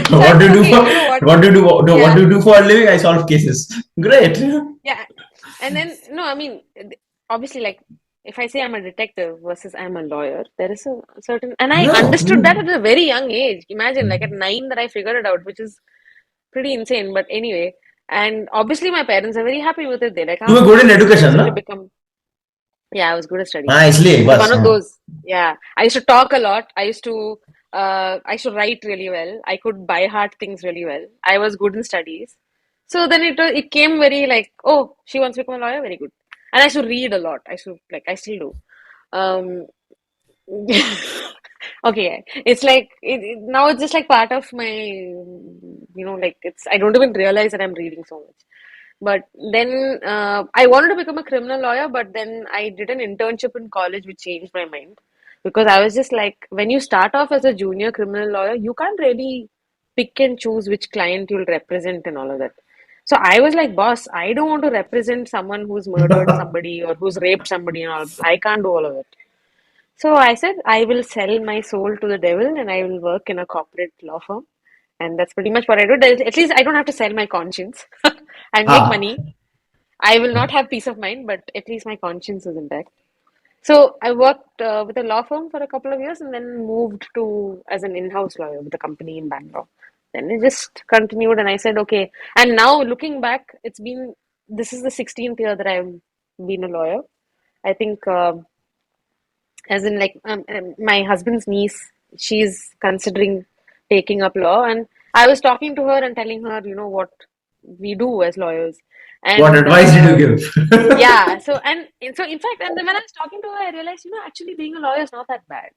S1: so I
S2: What do
S1: said,
S2: you do
S1: okay,
S2: for
S1: you know what?
S2: what do you do what
S1: Yeah,
S2: do you do for a living? I solve cases. Great.
S1: yeah. And then, no, I mean, obviously, like, if I say I'm a detective versus I'm a lawyer, there is a certain, and I
S2: No.
S1: understood that at a very young age. Imagine, like, at 9 that I figured it out, which is pretty insane. But anyway, and obviously, my parents are very happy with it. They're like,
S2: You
S1: ah,
S2: were good in
S1: it's
S2: education,
S1: interesting to
S2: no?
S1: become. Yeah, I was good at studies.
S2: हाँ इसलिए
S1: But one
S2: बस
S1: of
S2: हाँ.
S1: those, yeah, I used to talk a lot. I used to write really well. I could by heart things really well. I was good in studies. So then it came very like, oh, she wants to become a lawyer, very good. And I used to read a lot. I used to like, I still do. Um, okay, it's like now it's just like part of my, like it's I don't even realize that I'm reading so much. But then I wanted to become a criminal lawyer, but then I did an internship in college, which changed my mind because I was just like, when you start off as a junior criminal lawyer, you can't really pick and choose which client you'll represent and all of that. So I was like, boss, I don't want to represent someone who's murdered somebody or who's raped somebody and all. I can't do all of it. So I said, I will sell my soul to the devil and I will work in a corporate law firm. And that's pretty much what I do. At least I don't have to sell my conscience and make
S2: हाँ.
S1: money. I will not have peace of mind, but at least my conscience is intact. So I worked with a law firm for a couple of years and then moved to as an in-house lawyer with a company in Bangalore. Then it just continued and I said, okay. And now looking back, this is the 16th year that I've been a lawyer. I think as in like my husband's niece, she's considering taking up law, and I was talking to her and telling her, what we do as lawyers,
S2: What
S1: and
S2: advice did you give?
S1: yeah, so in fact, and then when I was talking to her, I realized, actually being a lawyer is not that bad,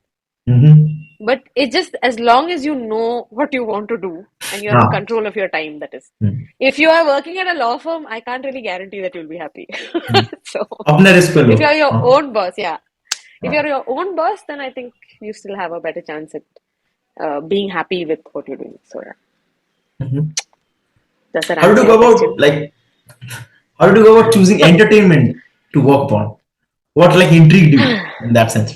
S2: Mhm.
S1: but it's just as long as you know what you want to do and you're in
S2: हाँ.
S1: control of your time, that is.
S2: Hmm.
S1: If you are working at a law firm, I can't really guarantee that you'll be happy. So
S2: अपने risk पे लो.
S1: if you're your
S2: हाँ.
S1: own boss, yeah. If
S2: हाँ.
S1: you're your own boss, then I think you still have a better chance at being happy with what you're doing. So yeah,
S2: Mhm.
S1: does that
S2: How did
S1: answer
S2: you
S1: your
S2: go about
S1: question?
S2: like how did you go about choosing entertainment to work upon? What like intrigued you in that sense?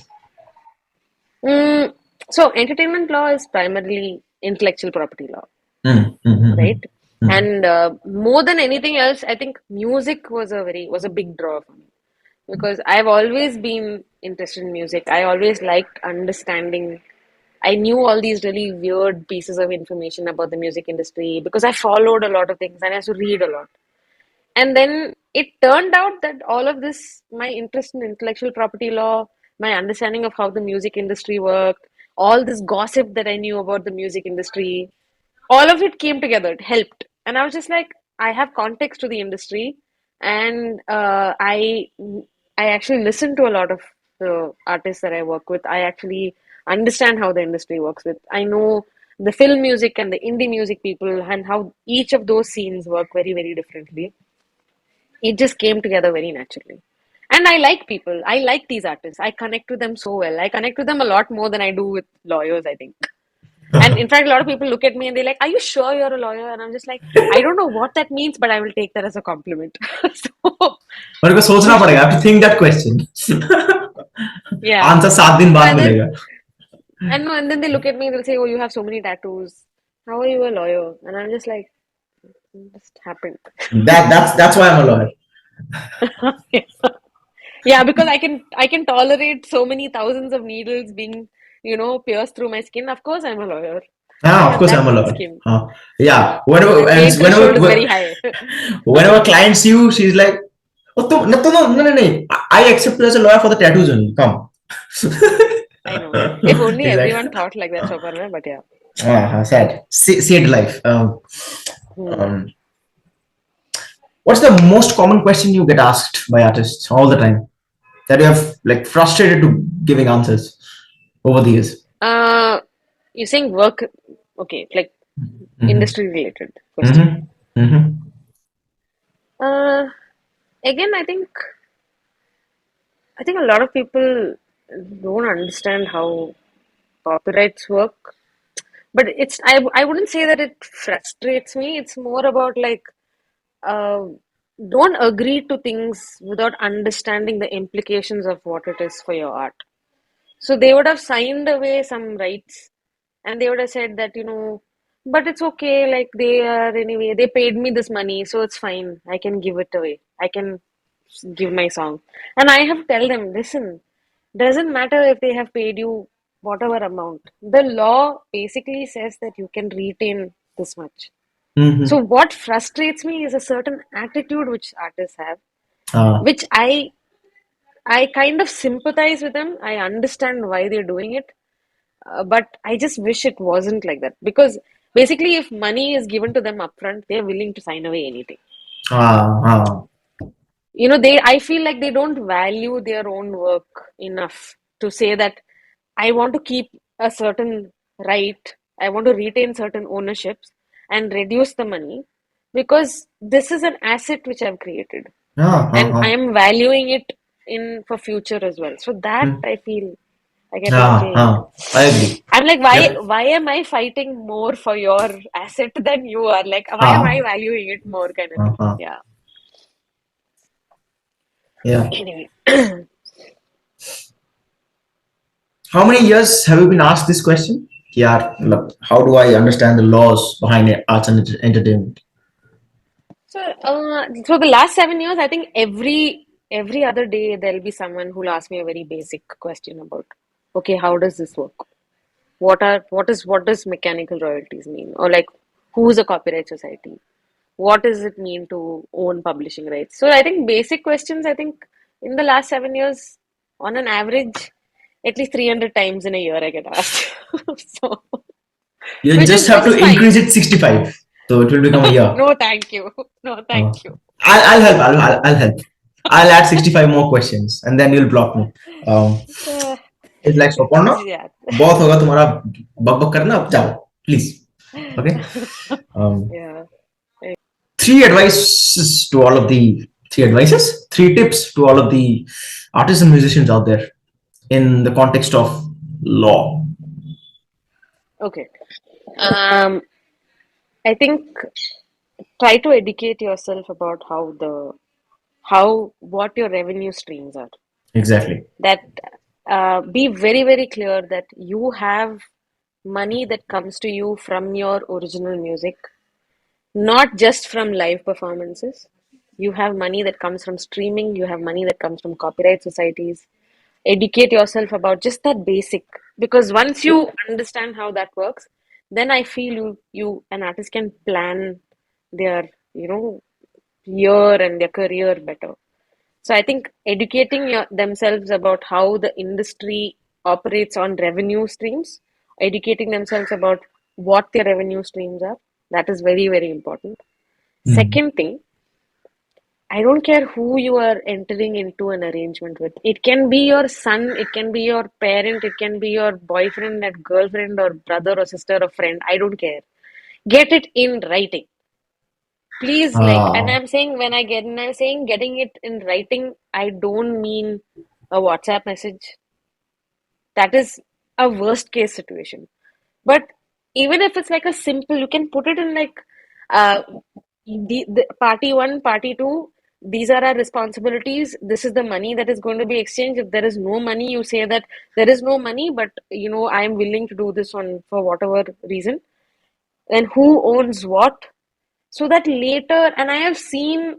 S1: Mm, so entertainment law is primarily intellectual property law,
S2: Mm, mm,
S1: right?
S2: mm, mm,
S1: And more than anything else, I think music was a big draw for me because I've always been interested in music. I always liked understanding. I knew all these really weird pieces of information about the music industry because I followed a lot of things and I used to read a lot. And then it turned out that all of this, my interest in intellectual property law, my understanding of how the music industry worked, all this gossip that I knew about the music industry, all of it came together. It helped. And I was just like, I have context to the industry, and I actually listen to a lot of the artists that I work with. I actually understand how the industry works with. I know the film music and the indie music people and how each of those scenes work very, very differently. It just came together very naturally. And I like people. I like these artists. I connect with them so well. I connect with them a lot more than I do with lawyers, I think. And in fact, a lot of people look at me and they're like, are you sure you're a lawyer? And I'm just like, I don't know what that means, but I will take that as a compliment. So,
S2: मेरे को सोचना पड़ेगा. I have to think that question.
S1: yeah.
S2: Answer 7 दिन
S1: No,
S2: बाद मिलेगा.
S1: and no, and then they look at me and they'll say, oh, you have so many tattoos. How are you a lawyer? And I'm just like, it just happened.
S2: That's why I'm a lawyer.
S1: Yeah, because I can tolerate so many thousands of needles being, pierced through my skin. Of course, I'm a lawyer. I
S2: Ah, of
S1: have
S2: course
S1: that
S2: I'm a
S1: thick
S2: lawyer.
S1: skin.
S2: Yeah.
S1: My
S2: Whenever and
S1: pain threshold is very high.
S2: whenever client see you, she's like, No. I accept you as a lawyer for the tattoos only. Come.
S1: I know. If only everyone
S2: Exactly.
S1: thought like that, Soparna, but yeah.
S2: Sad. Sad life.
S1: Hmm.
S2: Um, what's the most common question you get asked by artists all the time that you have like frustrated to giving answers over the years?
S1: Uh, you're saying work, okay, like
S2: Mm-hmm.
S1: industry related question.
S2: Mm-hmm. Mm-hmm.
S1: Uh, Again, I think a lot of people don't understand how copyrights work. But I wouldn't say that it frustrates me. It's more about like uh, don't agree to things without understanding the implications of what it is for your art. So they would have signed away some rights and they would have said that, but it's okay, like they are anyway, they paid me this money, so it's fine. I can give it away. I can give my song. And I have to tell them, listen, doesn't matter if they have paid you whatever amount. The law basically says that you can retain this much. So
S2: Mm-hmm.
S1: what frustrates me is a certain attitude which artists have,
S2: Ah.
S1: which I kind of sympathize with them. I understand why they're doing it, but I just wish it wasn't like that. Because basically, if money is given to them upfront, they're willing to sign away anything.
S2: Ah. Ah.
S1: I feel like they don't value their own work enough to say that I want to keep a certain right, I want to retain certain ownerships and reduce the money because this is an asset which I've created
S2: Ah. Ah.
S1: and I
S2: Ah.
S1: am valuing it in for future as well. So that
S2: Hmm.
S1: I feel I get like,
S2: Ah.
S1: okay.
S2: Ah. I agree.
S1: I'm like, why
S2: Yep.
S1: why am I fighting more for your asset than you are? Like, why am I
S2: Ah.
S1: valuing it more kind of
S2: Ah.
S1: thing?
S2: Ah.
S1: Yeah.
S2: Yeah.
S1: Anyway.
S2: How many years have you been asked this question? Yeah. Look, how do I understand the laws behind arts and entertainment?
S1: So the last 7 years, I think every other day there'll be someone who'll ask me a very basic question about, okay, how does this work? What does mechanical royalties mean? Or like, who's a copyright society? What does it mean to own publishing rights? So I think basic questions, I think in the last 7 years, on an average, at least 300 times in a year I get asked. So,
S2: You
S1: which
S2: just
S1: is
S2: have
S1: which
S2: to
S1: is
S2: increase
S1: fine.
S2: it 65. So it will become a year.
S1: No, thank you. No,
S2: Uh,
S1: thank you.
S2: I'll help. I'll help. I'll add 65 more questions and then you'll block me. Um,
S1: Uh,
S2: it's like, Soporno,
S1: yeah.
S2: बहुत होगा तुम्हारा बक बक करना अब जाओ please. Okay. Um,
S1: Yeah.
S2: three advices to all of the three advices, three tips to all of the artists and musicians out there in the context of law.
S1: Okay. Um, I think try to educate yourself about what your revenue streams are.
S2: Exactly.
S1: That be very, very clear that you have money that comes to you from your original music, not just from live performances. You have money that comes from streaming, you have money that comes from copyright societies. Educate yourself about just that basic, because once you understand how that works, then I feel an artist can plan their, year and their career better. So I think educating themselves about how the industry operates on revenue streams, educating themselves about what their revenue streams are, that is very, very important.
S2: Hmm.
S1: Second thing, I don't care who you are entering into an arrangement with. It can be your son, it can be your parent, it can be your boyfriend and girlfriend or brother or sister or friend. I don't care. Get it in writing. Please, like, and
S2: Ah,
S1: I'm saying getting it in writing, I don't mean a WhatsApp message. That is a worst case situation. But even if it's like a simple, you can put it in like uh, the party one, party two. These are our responsibilities. This is the money that is going to be exchanged. If there is no money, you say that there is no money, but I am willing to do this on for whatever reason. And who owns what? So that later, and I have seen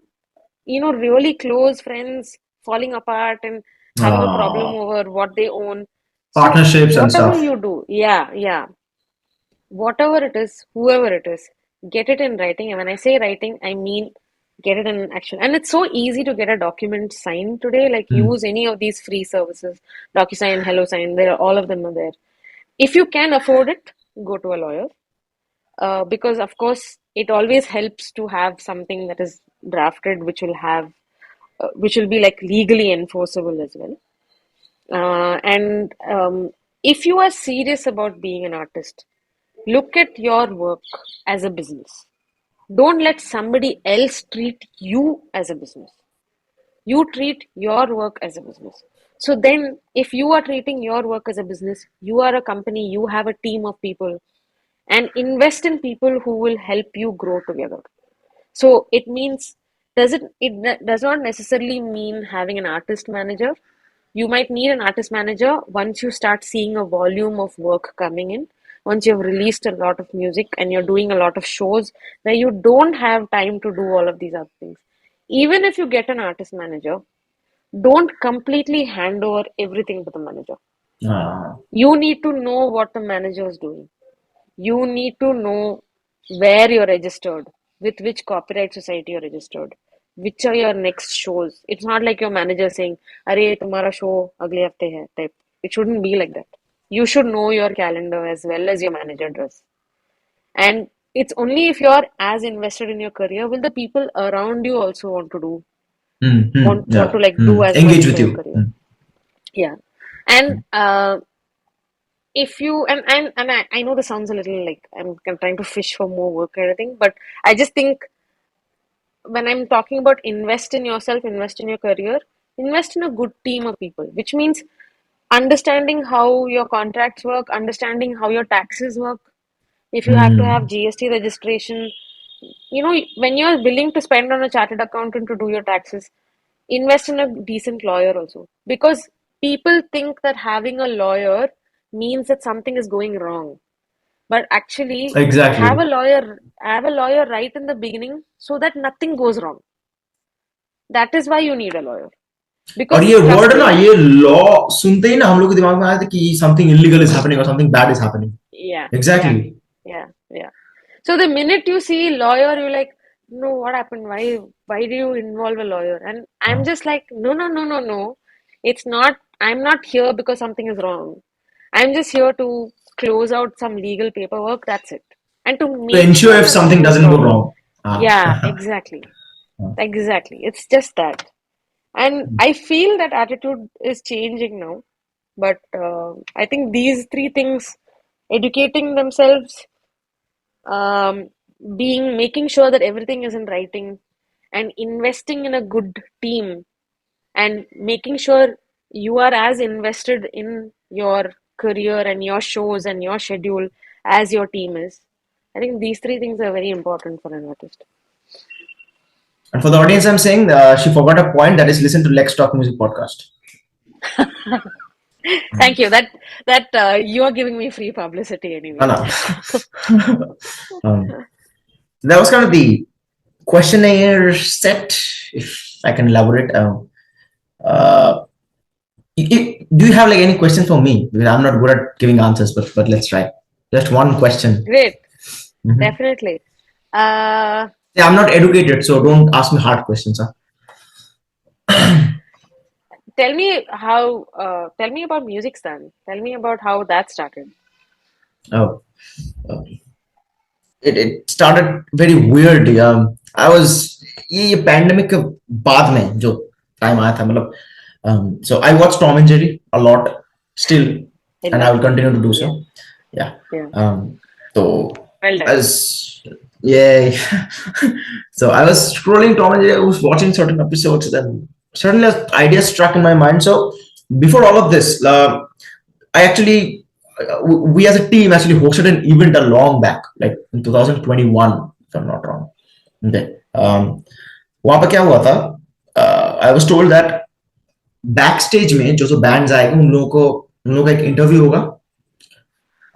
S1: really close friends falling apart and having a problem
S2: ah,
S1: over what they own. So,
S2: partnerships and
S1: whatever
S2: stuff.
S1: you do, yeah, yeah, whatever it is, whoever it is, get it in writing. And when I say writing, I mean Get it in action. And it's so easy to get a document signed today. Like use any of these free services, DocuSign, HelloSign. There are all of them are there. If you can afford it, go to a lawyer. Because of course it always helps to have something that is drafted, which will be like legally enforceable as well. And if you are serious about being an artist, look at your work as a business. Don't let somebody else treat you as a business. You treat your work as a business. So then, if you are treating your work as a business, you are a company, you have a team of people, and invest in people who will help you grow together. So it means does not necessarily mean having an artist manager. You might need an artist manager once you start seeing a volume of work coming in, once you've released a lot of music and you're doing a lot of shows where you don't have time to do all of these other things. Even if you get an artist manager, don't completely hand over everything to the manager. You need to know what the manager is doing. You need to know where you're registered, with which copyright society you're registered, which are your next shows. It's not like your manager saying, "Arey, tumhara show agle hafte hai," type. It shouldn't be like that. You should know your calendar as well as your manager does. And it's only if you're as invested in your career will the people around you also want to do want
S2: Yeah.
S1: to like do as
S2: Engage
S1: much
S2: with
S1: for your
S2: you.
S1: career. Yeah. And if you and I know this sounds a little like I'm trying to fish for more work or anything, but I just think when I'm talking about invest in yourself, invest in your career, invest in a good team of people, which means understanding how your contracts work, understanding how your taxes work. If you have to have GST registration, when you're willing to spend on a chartered accountant to do your taxes, invest in a decent lawyer also. Because people think that having a lawyer means that something is going wrong. But actually,
S2: Exactly.
S1: have a lawyer right in the beginning so that nothing goes wrong. That is why you need a lawyer.
S2: और
S1: Because
S2: ये
S1: trust
S2: word ना,
S1: me,
S2: ये law सुनते ही ना हम लोग के दिमाग में आया था कि समथिंग इलीगल इज हैपनिंग और something bad is happening.
S1: yeah, yeah,
S2: Exactly.
S1: yeah, yeah. So the minute you see lawyer, you're like, no, what happened? Why do you involve a lawyer? And I'm just like, no, no, no, no, no. It's not, I'm not here because something is wrong. I'm just here to close out some legal paperwork. That's it. And to
S2: To
S1: make
S2: ensure
S1: sure
S2: if
S1: nothing
S2: something
S1: goes
S2: doesn't go
S1: wrong.
S2: wrong.
S1: Yeah, exactly. Exactly. It's just that. And I feel that attitude is changing now. But I think these three things, educating themselves, um, making sure that everything is in writing, and investing in a good team, and making sure you are as invested in your career and your shows and your schedule as your team is. I think these three things are very important for an artist.
S2: And for the audience, I'm saying she forgot a point, that is listen to Lex Talk Music Podcast.
S1: Thank you. That you are giving me free publicity anyway.
S2: Anna. um, that was kind of the questionnaire set, if I can elaborate. Uh, do you have like any questions for me? Because I'm not good at giving answers, but let's try. Just one question.
S1: Great, definitely. Uh,
S2: Yeah, I'm not educated, so don't ask me hard questions. Huh?
S1: tell me about music stand. Tell me about how that started.
S2: Oh, uh, it started very weird. I was ये pandemic के बाद में जो time आया था मतलब. So I watched Tom and Jerry a lot still,
S1: I
S2: and I
S1: love
S2: will
S1: it.
S2: continue to do
S1: Yeah,
S2: so. Yeah.
S1: yeah.
S2: So
S1: Well done.
S2: as yeah, so I was scrolling Tom and Jerry. I was watching certain episodes, then suddenly an idea struck in my mind. So before all of this, I actually we as a team actually hosted an event a long back, like in 2021, if I'm not wrong. Okay. वहां पर क्या हुआ था? I was told that back stage में जो जो bands आएंगे उन लोगों का एक इंटरव्यू होगा,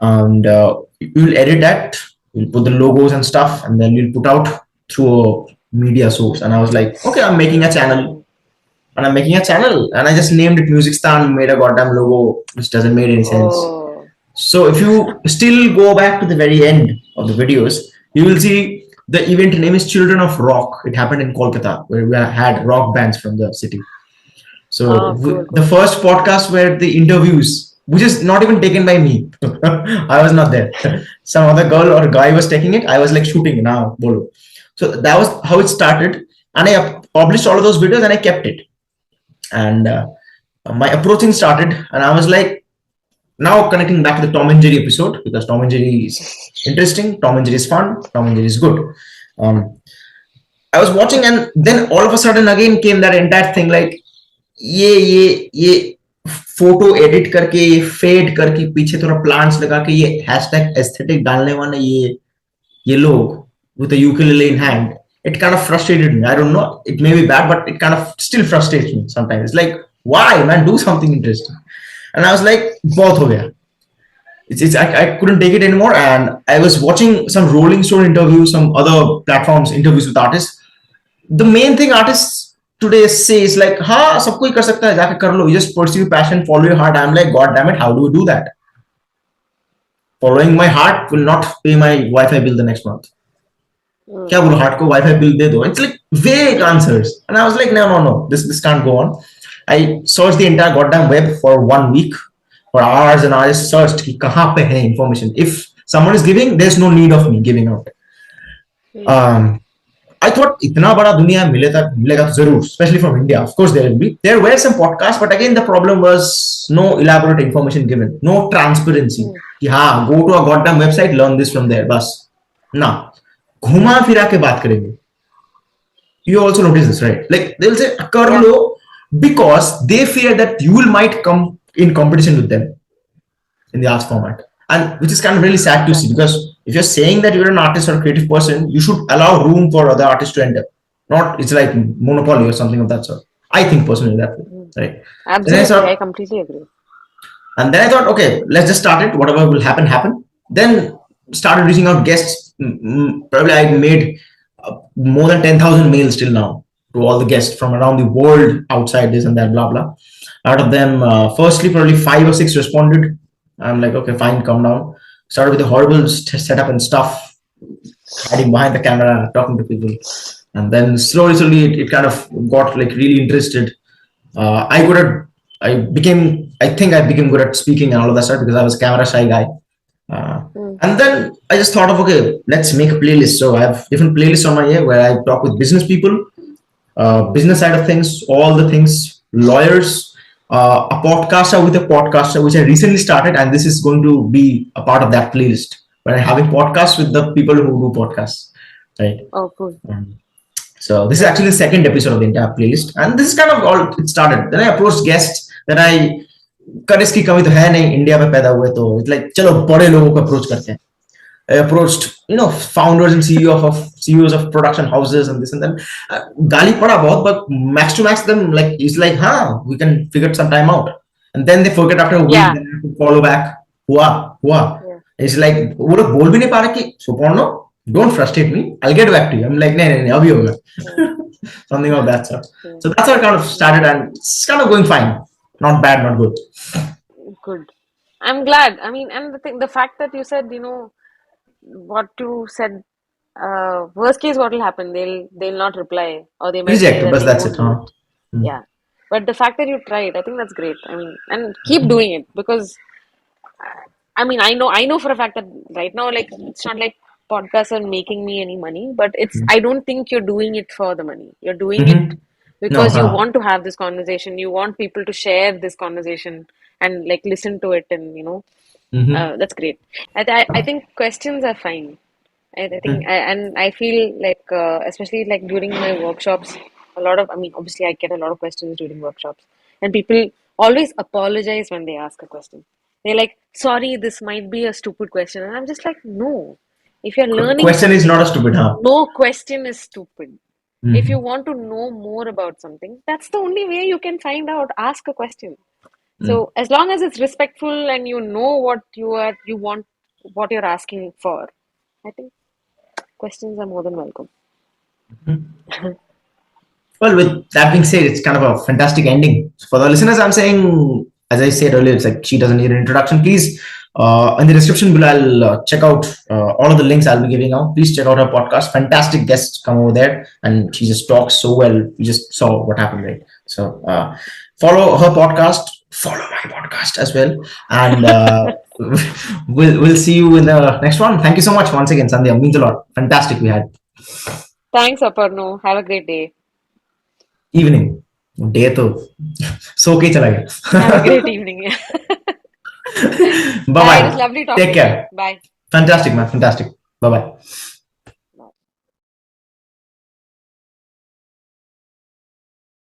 S2: and you'll edit that, you'll put the logos and stuff, and then you'll put out through a media source. And I was like, okay, I'm making a channel, and I just named it Music Stand, made a goddamn logo which doesn't make any sense.
S1: Oh,
S2: So if you still go back to the very end of the videos, you will see The event name is Children of Rock. It happened in Kolkata, where we had rock bands from the city. So
S1: Oh, cool,
S2: the
S1: cool.
S2: first podcast were the interviews, which is not even taken by me. I was not there. Some other girl or guy was taking it. I was like shooting now, bolo. So that was how it started, and I published all of those videos and I kept it. And my approaching started, and I was like, now connecting back to the Tom and Jerry episode, because Tom and Jerry is interesting, Tom and Jerry is fun, Tom and Jerry is good. Um, I was watching, and then all of a sudden again came that entire thing like ये photo edit करके ये fade करके पीछे थोड़ा plants लगा के ये hashtag aesthetic डालने वाले ये लोग with a ukulele in hand, it kind of frustrated me. I don't know, it may be bad, but it kind of still frustrates me sometimes. It's like, why, man, do something interesting. And I was like, बहुत हो गया. I couldn't take it anymore, and I was watching some Rolling Stone interviews, some other platforms interviews with artists. The main thing artists today say is like, हाँ सब कोई कर सकता है, जाके कर लो. You just pursue passion, follow your heart. I'm like, God damn it, how do we do that? Following my heart will not pay my Wi-Fi bill the next month. क्या बोलो हार्ट को वाईफाई बिल दे दो. It's like vague answers, and I was like, no, this can't go on. I searched the entire goddamn web for 1 week, for hours and hours. Searched कि कहाँ पे है information. If someone is giving, there's no need of me giving out. I thought इतना बड़ा दुनिया मिलेगा तो जरूर, especially from India. Of course there will be. There were some podcasts, but again the problem was no elaborate information given, no transparency. कि हाँ, go to a goddamn website, learn this from there. बस ना घुमा फिरा के बात करेंगे. You also notice this, right? Like they'll say कर लो, because they fear that you will might come in competition with them in the arts format, and which is kind of really sad to see, because if you're saying that you're an artist or a creative person, you should allow room for other artists to enter. Not it's like monopoly or something of that sort. I think personally that way, right?
S1: Absolutely, I completely agree.
S2: And then I thought, okay, let's just start it. Whatever will happen. Then started reaching out guests. Probably I made more than 10,000 mails till now to all the guests from around the world, outside this and that, blah blah. Out of them, firstly probably 5 or 6 responded. I'm like, okay, fine, come down. Started with a horrible setup and stuff, hiding behind the camera, talking to people, and then slowly it kind of got like really interested. I think I became good at speaking and all of that stuff, because I was a camera shy guy. And then I just thought of, okay, let's make a playlist. So I have different playlists on my ear where I talk with business people, business side of things, all the things, lawyers, a podcaster with a podcaster, which I recently started, and this is going to be a part of that playlist where I'm having podcasts with the people who do podcasts, right?
S1: Oh, cool.
S2: So this is actually the second episode of the entire playlist, and this is kind of all it started. Then I approached guests that I करिस की कमी तो है नहीं, India में पैदा हुए तो इट्स लाइक चलो बड़े लोगों को अप्रोच करते हैं. I approached, founders and CEOs of production houses and this and that. गाली पड़ा बहुत, but max to max them like it's like, we can figure some time out, and then they forget after a week.
S1: Yeah.
S2: Then I have to follow back. हुआ. Yeah. It's like वो लोग बोल भी नहीं पा रहे कि सुपर्णो, don't frustrate me, I'll get back to you. I'm like नहीं अभी होगा. Something of that sort. So that's how it kind of started, and it's kind of going fine. Not bad, not good.
S1: Good. I'm glad. I mean, and the fact that you said, what you said, worst case, what will happen? They'll not reply, or they might say
S2: Reject,
S1: that
S2: but
S1: they
S2: that's
S1: won't
S2: it.
S1: do it. Yeah. But the fact that you tried, I think that's great. I mean, and keep doing it, because I mean, I know for a fact that right now, like, it's not like podcasts are making me any money, but I don't think you're doing it for the money. You're doing it because you want to have this conversation. You want people to share this conversation and like listen to it, and that's great. I think questions are fine. I think, and I feel like, especially like during my workshops, I mean, obviously I get a lot of questions during workshops, and people always apologize when they ask a question. They're like, sorry, this might be a stupid question. And I'm just like, no. If you're learning
S2: question is not a stupid,
S1: no question is stupid. If you want to know more about something, that's the only way you can find out. Ask a question. So as long as it's respectful and you know what you want, what you're asking for, I think questions are more than welcome.
S2: Well, with that being said, it's kind of a fantastic ending. For the listeners, I'm saying, as I said earlier, it's like she doesn't need an introduction. Please In the description below, I'll check out all of the links I'll be giving out. Please check out her podcast. Fantastic guests come over there, and she just talks so well. You just saw what happened, right? So follow her podcast. Follow my podcast as well, and we'll see you in the next one. Thank you so much once again, Sandhya. Means a lot. Fantastic. We had
S1: Thanks, Aparno. Have a great day.
S2: evening, day तो सो के चला
S1: Have a
S2: गया.
S1: great evening.
S2: Bye
S1: Bye. It was
S2: bye.
S1: lovely
S2: Take
S1: talking to you.
S2: care.
S1: Bye.
S2: Fantastic, man. Fantastic. Bye bye.